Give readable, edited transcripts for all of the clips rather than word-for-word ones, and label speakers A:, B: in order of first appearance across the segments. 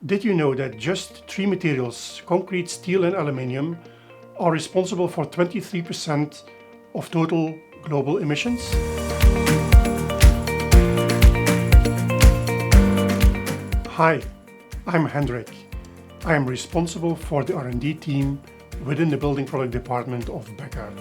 A: Did you know that just three materials, concrete, steel and aluminium, are responsible for 23% of total global emissions? Hi, I'm Hendrik. I am responsible for the R&D team within the Building Product Department of Bekaert.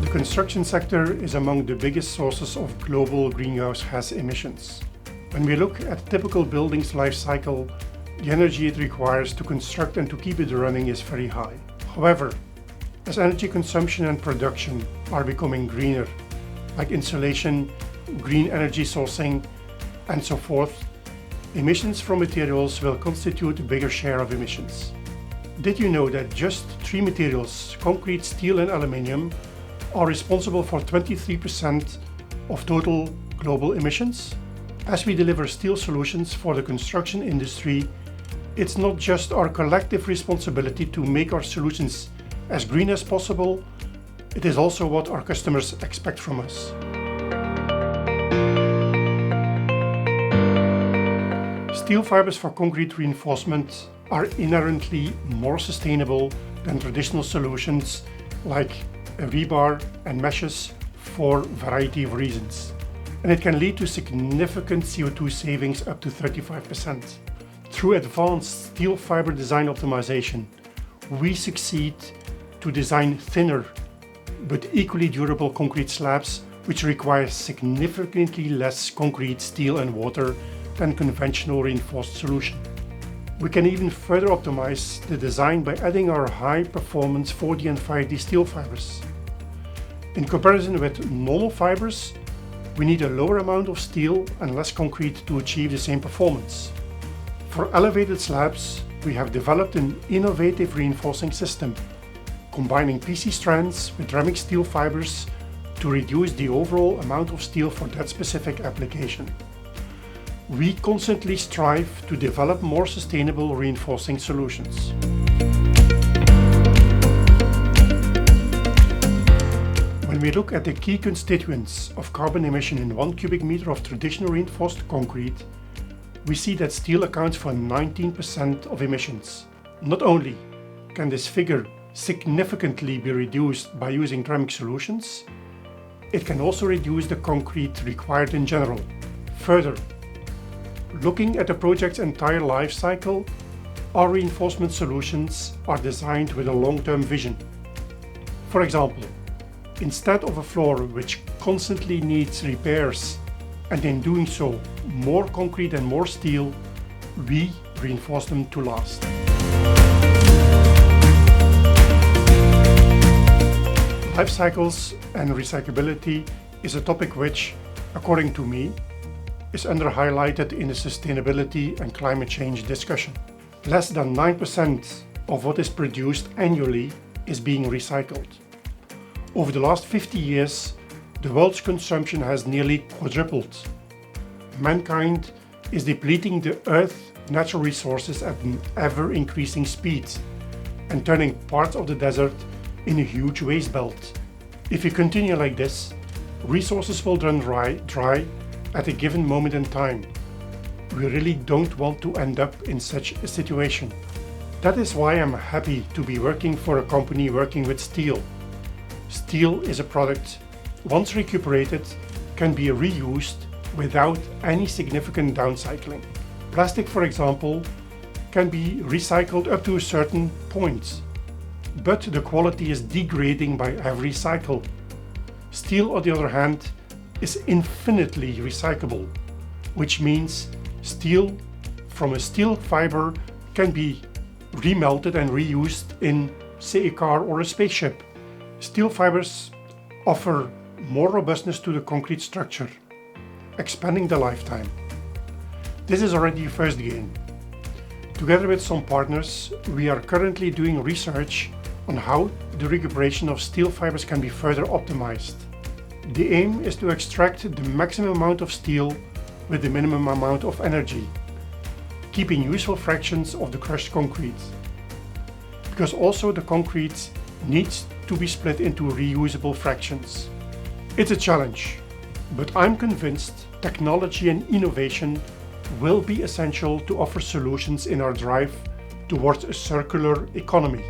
A: The construction sector is among the biggest sources of global greenhouse gas emissions. When we look at a typical building's life cycle, the energy it requires to construct and to keep it running is very high. However, as energy consumption and production are becoming greener, like insulation, green energy sourcing, and so forth, emissions from materials will constitute a bigger share of emissions. Did you know that just three materials, concrete, steel and aluminium, are responsible for 23% of total global emissions? As we deliver steel solutions for the construction industry, it's not just our collective responsibility to make our solutions as green as possible, it is also what our customers expect from us. Steel fibers for concrete reinforcement are inherently more sustainable than traditional solutions like rebar and meshes for a variety of reasons. And it can lead to significant CO2 savings up to 35%. Through advanced steel fiber design optimization, we succeed to design thinner but equally durable concrete slabs which require significantly less concrete, steel and water than conventional reinforced solution. We can even further optimize the design by adding our high-performance 4D and 5D steel fibers. In comparison with normal fibers, we need a lower amount of steel and less concrete to achieve the same performance. For elevated slabs, we have developed an innovative reinforcing system, combining PC strands with ceramic steel fibers to reduce the overall amount of steel for that specific application. We constantly strive to develop more sustainable reinforcing solutions. When we look at the key constituents of carbon emission in 1 cubic meter of traditional reinforced concrete, we see that steel accounts for 19% of emissions. Not only can this figure significantly be reduced by using ceramic solutions, it can also reduce the concrete required in general. Further, looking at the project's entire life cycle, our reinforcement solutions are designed with a long-term vision. For example, instead of a floor which constantly needs repairs and in doing so more concrete and more steel, we reinforce them to last. Life cycles and recyclability is a topic which, according to me, is under-highlighted in the sustainability and climate change discussion. Less than 9% of what is produced annually is being recycled. Over the last 50 years, the world's consumption has nearly quadrupled. Mankind is depleting the Earth's natural resources at an ever-increasing speed and turning parts of the desert in a huge waste belt. If we continue like this, resources will run dry at a given moment in time. We really don't want to end up in such a situation. That is why I'm happy to be working for a company working with steel. Steel is a product, once recuperated, can be reused without any significant downcycling. Plastic, for example, can be recycled up to a certain point, but the quality is degrading by every cycle. Steel, on the other hand, is infinitely recyclable, which means steel from a steel fiber can be remelted and reused in, say, a car or a spaceship. Steel fibers offer more robustness to the concrete structure, expanding the lifetime. This is already a first gain. Together with some partners, we are currently doing research on how the recuperation of steel fibers can be further optimized. The aim is to extract the maximum amount of steel with the minimum amount of energy, keeping useful fractions of the crushed concrete. Because also the concrete needs to be split into reusable fractions. It's a challenge, But I'm convinced technology and innovation will be essential to offer solutions in our drive towards a circular economy.